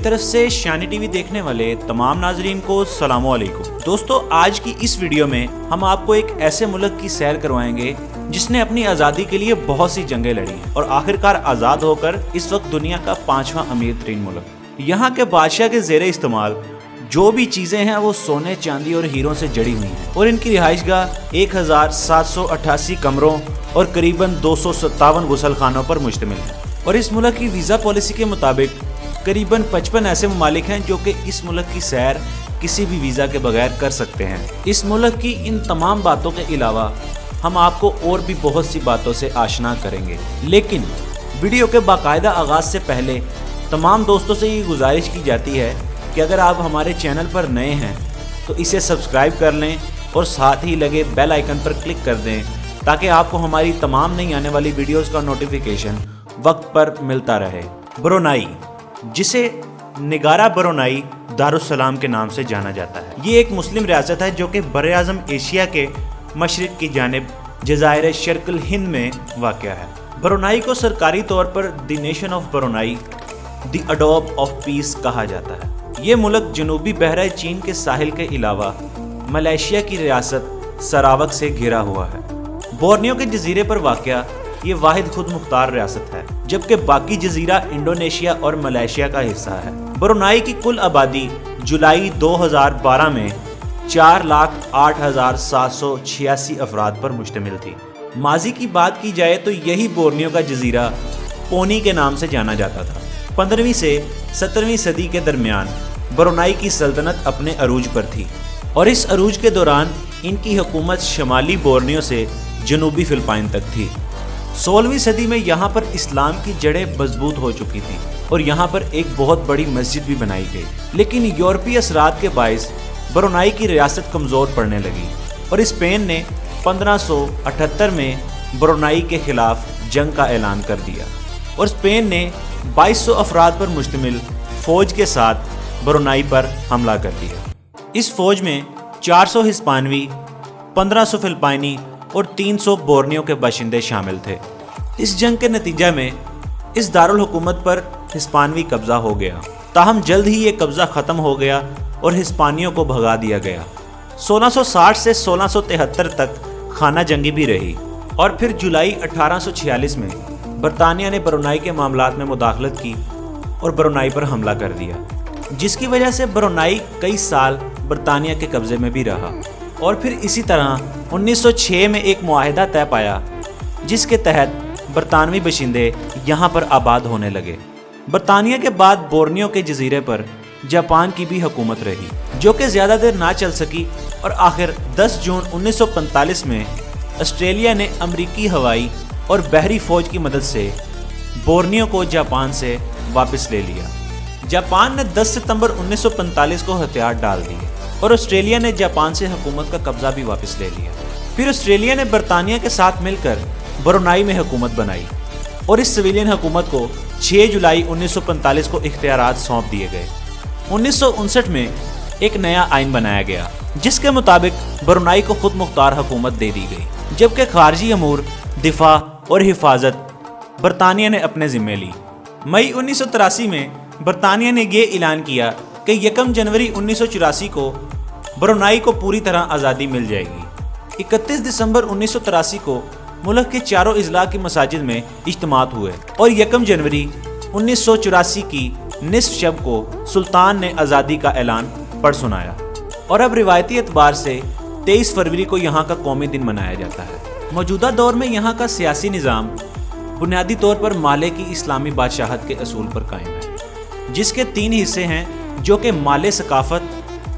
طرف سے شانی T V دیکھنے والے تمام ناظرین کو السلام علیکم۔ دوستو، آج کی اس ویڈیو میں ہم آپ کو ایک ایسے ملک کی سیر کروائیں گے جس نے اپنی آزادی کے لیے بہت سی جنگیں لڑی اور آخرکار آزاد ہو کر اس وقت دنیا کا 5واں امیر ترین ملک۔ یہاں کے بادشاہ کے زیر استعمال جو بھی چیزیں ہیں وہ سونے، چاندی اور ہیروں سے جڑی ہوئی ہیں اور ان کی رہائش گاہ 1788 کمروں اور قریباً 257 غسل خانوں پر مشتمل ہے۔ اور اس ملک کی ویزا پالیسی کے مطابق قریباً 55 ایسے ممالک ہیں جو کہ اس ملک کی سیر کسی بھی ویزا کے بغیر کر سکتے ہیں۔ اس ملک کی ان تمام باتوں کے علاوہ ہم آپ کو اور بھی بہت سی باتوں سے آشنا کریں گے، لیکن ویڈیو کے باقاعدہ آغاز سے پہلے تمام دوستوں سے یہ گزارش کی جاتی ہے کہ اگر آپ ہمارے چینل پر نئے ہیں تو اسے سبسکرائب کر لیں اور ساتھ ہی لگے بیل آئیکن پر کلک کر دیں تاکہ آپ کو ہماری تمام نئی آنے والی ویڈیوز کا نوٹیفیکیشن وقت پر ملتا رہے۔ برونائی، جسے نگارا برونائی دارالسلام کے نام سے جانا جاتا ہے، یہ ایک مسلم ریاست ہے جو کہ براعظم ایشیا کے مشرق کی جانب جزائر شرق الہند میں واقع ہے۔ برونائی کو سرکاری طور پر the nation of Brunei, the اڈوب آف پیس کہا جاتا ہے۔ یہ ملک جنوبی بحیرہ چین کے ساحل کے علاوہ ملائیشیا کی ریاست سراوک سے گھرا ہوا ہے۔ بورنیو کے جزیرے پر واقع یہ واحد خود مختار ریاست ہے، جبکہ باقی جزیرہ انڈونیشیا اور ملائیشیا کا حصہ ہے۔ برونائی کی کل آبادی جولائی 2012 میں 4,08,786 افراد پر مشتمل تھی۔ ماضی کی بات کی جائے تو یہی بورنیو کا جزیرہ پونی کے نام سے جانا جاتا تھا۔ 15ویں سے 17ویں صدی کے درمیان برونائی کی سلطنت اپنے عروج پر تھی اور اس عروج کے دوران ان کی حکومت شمالی بورنیو سے جنوبی فلپائن تک تھی۔ 16ویں صدی میں یہاں پر اسلام کی جڑیں مضبوط ہو چکی تھیں اور یہاں پر ایک بہت بڑی مسجد بھی بنائی گئی، لیکن یورپی اثرات کے باعث برونائی کی ریاست کمزور پڑنے لگی اور اسپین نے 1578 میں برونائی کے خلاف جنگ کا اعلان کر دیا اور اسپین نے 2200 افراد پر مشتمل فوج کے ساتھ برونائی پر حملہ کر دیا۔ اس فوج میں 400 ہسپانوی، 1500 فلپائنی اور 300 بورنیو کے باشندے شامل تھے۔ اس جنگ کے نتیجہ میں اس دارالحکومت پر ہسپانوی قبضہ ہو گیا، تاہم جلد ہی یہ قبضہ ختم ہو گیا اور ہسپانیوں کو بھگا دیا گیا۔ 1660 سے 1673 تک خانہ جنگی بھی رہی اور پھر جولائی 1846 میں برطانیہ نے برونائی کے معاملات میں مداخلت کی اور برونائی پر حملہ کر دیا، جس کی وجہ سے برونائی کئی سال برطانیہ کے قبضے میں بھی رہا اور پھر اسی طرح 1906 میں ایک معاہدہ طے پایا جس کے تحت برطانوی باشندے یہاں پر آباد ہونے لگے۔ برطانیہ کے بعد بورنیو کے جزیرے پر جاپان کی بھی حکومت رہی جو کہ زیادہ دیر نہ چل سکی اور آخر 10 جون 1945 میں آسٹریلیا نے امریکی ہوائی اور بحری فوج کی مدد سے بورنیو کو جاپان سے واپس لے لیا۔ جاپان نے 10 ستمبر 1945 کو ہتھیار ڈال دیے اور آسٹریلیا نے جاپان سے حکومت کا قبضہ بھی واپس لے لیا۔ پھر آسٹریلیا نے برطانیہ کے ساتھ مل کر برونائی میں حکومت بنائی اور اس سویلین حکومت کو 6 جولائی 1945 کو اختیارات سونپ دیے گئے۔ 1959 میں ایک نیا آئین بنایا گیا جس کے مطابق برونائی کو خود مختار حکومت دے دی گئی، جبکہ خارجی امور، دفاع اور حفاظت برطانیہ نے اپنے ذمے لی۔ مئی 1983 میں برطانیہ نے یہ اعلان کیا کہ 1 جنوری 1984 کو برونائی کو پوری طرح آزادی مل جائے گی۔ 31 دسمبر 1983 کو ملک کے چاروں اضلاع کی مساجد میں اجتماعات ہوئے اور 1 جنوری 1984 کی نصف شب کو سلطان نے آزادی کا اعلان پڑھ سنایا اور اب روایتی اعتبار سے 23 فروری کو یہاں کا قومی دن منایا جاتا ہے۔ موجودہ دور میں یہاں کا سیاسی نظام بنیادی طور پر مالے کی اسلامی بادشاہت کے اصول پر قائم ہے، جس کے 3 حصے ہیں جو کہ مالے ثقافت،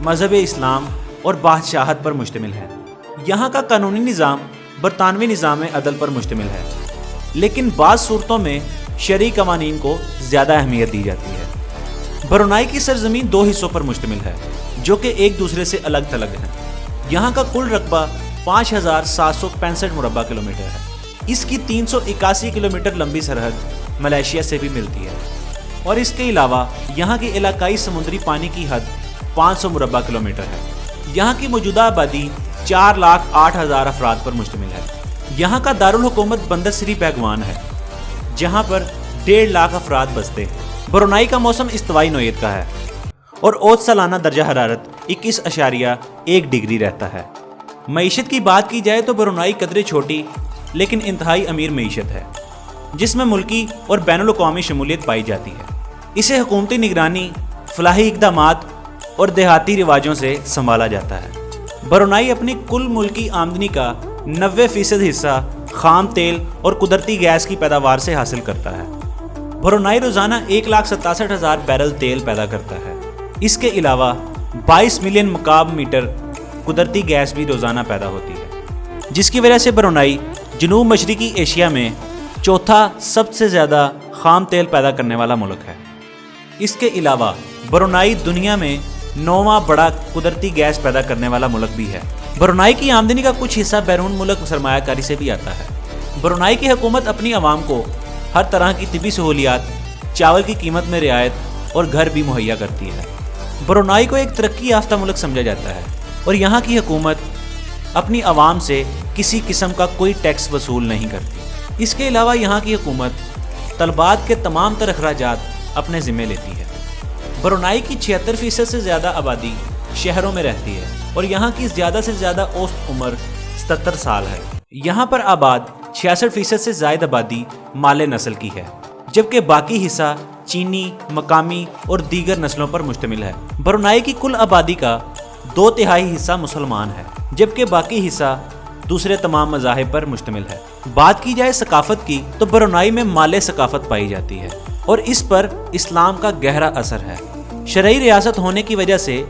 مذہب اسلام اور بادشاہت پر مشتمل ہے۔ یہاں کا قانونی نظام برطانوی نظام عدل پر مشتمل ہے، لیکن بعض صورتوں میں شرعی قوانین کو زیادہ اہمیت دی جاتی ہے۔ برونائی کی سرزمین 2 حصوں پر مشتمل ہے جو کہ ایک دوسرے سے الگ تھلگ ہیں۔ یہاں کا کل رقبہ 5,765 مربع کلومیٹر ہے۔ اس کی 381 کلومیٹر لمبی سرحد ملائیشیا سے بھی ملتی ہے اور اس کے علاوہ یہاں کی علاقائی سمندری پانی کی حد 500 مربع کلومیٹر ہے۔ یہاں کی موجودہ آبادی 4,08,000 افراد پر مشتمل ہے۔ یہاں کا دارالحکومت بندر سری بیگوان ہے جہاں پر 1.5 لاکھ افراد بستے ہیں۔ ब्रुनाई का मौसम इस्तवाई नौयत का है और औसत सालाना दर्जा हरारत 21.1 डिग्री रहता है। मईशत की बात की जाए तो ब्रुनाई कदरे छोटी लेकिन इंतहाई अमीर मईशत है, जिसमें मुल्की और बैनुल-अक़वामी शमूलियत पाई जाती है। इसे हुकूमती निगरानी, फलाही इक़दामात और देहाती रिवाजों से संभाला जाता है। ब्रुनाई अपनी कुल मुल्की आमदनी का 90% हिस्सा खाम तेल और कुदरती गैस की पैदावार से हासिल करता है। ब्रुनाई रोज़ाना 1,67,000 बैरल तेल पैदा करता है। इसके अलावा 22 मिलियन मकाब मीटर कुदरती गैस भी रोज़ाना पैदा होती है, जिसकी वजह से ब्रुनाई जनूब मशरिकी एशिया में चौथा सबसे ज़्यादा खाम तेल पैदा करने वाला मुल्क है। इसके अलावा ब्रुनाई दुनिया में 9वां बड़ा कुदरती गैस पैदा करने वाला मुल्क भी है। ब्रुनाई की आमदनी का कुछ हिस्सा बैरून मुल्क सरमायाकारी से भी आता है। ब्रुनाई की हुकूमत अपनी आवाम को हर तरह की तिबी सहूलियात, चावल की कीमत में रियायत और घर भी मुहैया करती है। ब्रुनाई को एक तरक्की याफ्ता मुल्क समझा जाता है और यहाँ की हुकूमत अपनी आवाम से किसी किस्म का कोई टैक्स वसूल नहीं करती। इसके अलावा यहाँ की हुकूमत तलबात के तमाम तर अखराजात अपने ज़िम्मे लेती है। ब्रुनाई की 76% से ज़्यादा आबादी शहरों में रहती है और यहाँ की ज़्यादा से ज़्यादा औसत उम्र 77 साल है। यहाँ पर आबाद 66% से ज़ायद आबादी माले नस्ल की है, जबकि बाकी हिस्सा चीनी, मकामी और दीगर नस्लों पर मुश्तमिल है। ब्रुनाई की कुल आबादी का 2/3 हिस्सा मुसलमान है, जबकि बाकी हिस्सा दूसरे तमाम मज़ाहिब पर मुश्तमिल है। बात की जाए सकाफ़त की तो ब्रुनाई में माले सकाफ़त पाई जाती है और इस पर इस्लाम का गहरा असर है। शरई रियासत होने की वजह से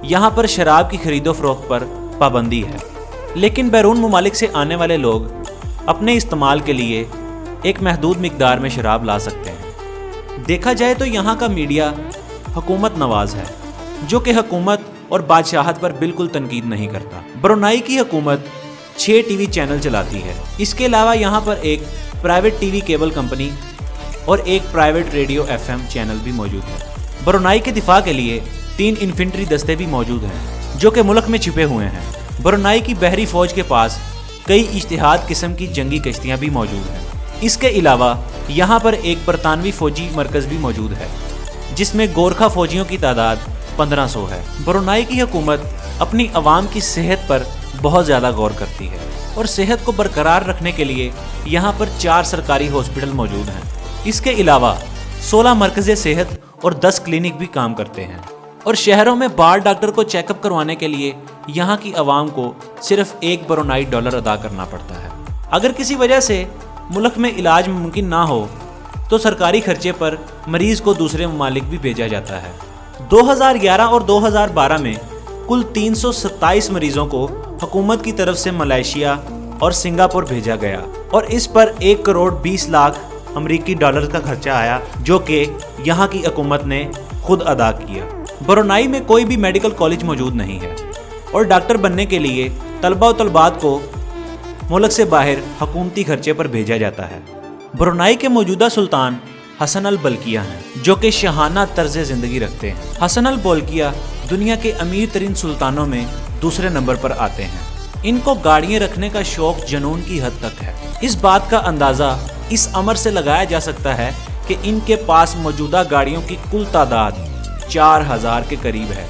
यहाँ पर शराब की खरीदो फरोख्त पर पाबंदी है, लेकिन बैरून ममालिक से आने वाले लोग अपने इस्तेमाल के लिए एक महदूद मिकदार में शराब ला सकते हैं। देखा जाए तो यहाँ का मीडिया हुकूमत नवाज है, जो कि हुकूमत और बादशाहत पर बिल्कुल तनकीद नहीं करता। ब्रुनाई की हुकूमत 6 टीवी चैनल चलाती है। इसके अलावा यहाँ पर एक प्राइवेट टीवी केबल कंपनी और एक प्राइवेट रेडियो FM चैनल भी मौजूद है। ब्रुनाई के दिफा के लिए 3 इन्फेंट्री दस्ते भी मौजूद हैं, जो कि मुल्क में छिपे हुए हैं। ब्रुनाई की बहरी फ़ौज के पास कई इज्तिहाद किस्म की जंगी कश्तियाँ भी मौजूद हैं। इसके अलावा यहाँ पर एक बरतानवी फ़ौजी मरकज़ भी मौजूद है, जिसमें गोरखा फ़ौजियों की तादाद 1500 है। ब्रुनाई की हुकूमत अपनी आवाम की सेहत पर बहुत ज़्यादा गौर करती है और सेहत को बरकरार रखने के लिए यहाँ पर 4 सरकारी हॉस्पिटल मौजूद हैं। इसके अलावा 16 मरकज़े सेहत और 10 क्लिनिक भी काम करते हैं और शहरों में बार डॉक्टर को चेकअप करवाने के लिए यहाँ की आवाम को सिर्फ $1 ब्रुनाई अदा करना पड़ता है। अगर किसी वजह से मुल्क में इलाज मुमकिन ना हो तो सरकारी खर्चे पर मरीज़ को दूसरे ममालिक भी भेजा जाता है। 2011 और 2012 में कुल 327 मरीज़ों को हुकूमत की तरफ से मलेशिया और सिंगापुर भेजा गया और इस पर 1 करोड़ 20 लाख अमरीकी डॉलर का खर्चा आया, जो कि यहाँ की हुकूमत ने खुद अदा किया। ब्रुनाई में कोई भी मेडिकल कॉलेज मौजूद नहीं है और डॉक्टर बनने के लिए तलबा और तलबात को मुल्क से बाहर हुकूमती खर्चे पर भेजा जाता है। ब्रुनाई के मौजूदा सुल्तान हसन अल बल्किया हैं, जो कि शाहाना तर्ज ज़िंदगी रखते हैं। हसन अल बल्किया दुनिया के अमीर तरीन सुल्तानों में दूसरे नंबर पर आते हैं। इनको गाड़ियाँ रखने का शौक जुनून की हद तक है। इस बात का अंदाज़ा इस अमर से लगाया जा सकता है कि इनके पास मौजूदा गाड़ियों की कुल तादाद 4000 के करीब है,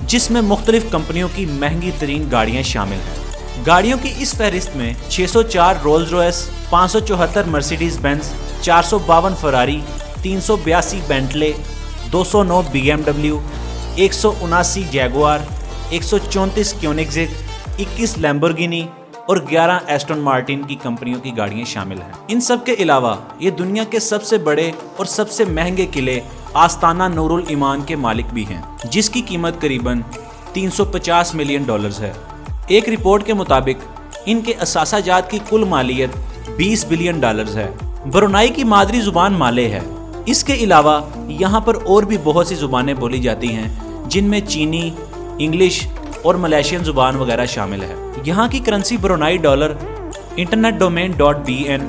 जिसमें मुख्तलिफ कंपनियों की महंगी तरीन गाड़ियाँ शामिल हैं। गाड़ियों की इस फहरिस्त में 604 Rolls Royce, 574 Mercedes Benz, 452 Ferrari, 382 Bentley, 209 BMW, 179 Jaguar, 134 क्योनिग्सेग, 21 Lamborghini और 11 एस्टन मार्टिन की कंपनियों की गाड़ियाँ शामिल हैं। इन सब के अलावा ये दुनिया के सबसे बड़े और सबसे महंगे किले आस्ताना नूरुल ईमान के मालिक भी हैं, जिसकी कीमत करीबन $350 मिलियन है। एक रिपोर्ट के मुताबिक इनके असासाजात की कुल मालियत $20 बिलियन है। ब्रुनाई की मादरी ज़ुबान माले है। इसके अलावा यहाँ पर और भी बहुत सी ज़ुबानें बोली जाती हैं, जिनमें चीनी, इंग्लिश और मलेशियन ज़ुबान वगैरह शामिल है। यहाँ की currency Brunei dollar, internet domain .bn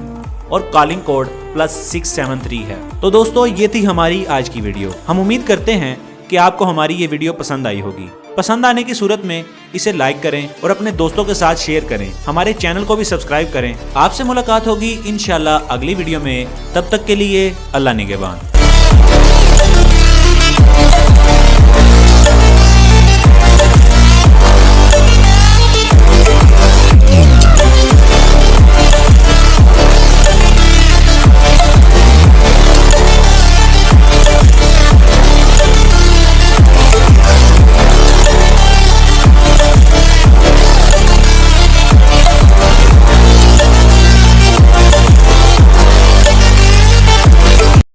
और कॉलिंग कोड +673 है। तो दोस्तों, ये थी हमारी आज की वीडियो। हम उम्मीद करते हैं कि आपको हमारी ये वीडियो पसंद आई होगी। पसंद आने की सूरत में इसे लाइक करें और अपने दोस्तों के साथ शेयर करें। हमारे चैनल को भी सब्सक्राइब करें। आपसे मुलाकात होगी इंशाल्लाह अगली वीडियो में। तब तक के लिए अल्लाह निगहबान।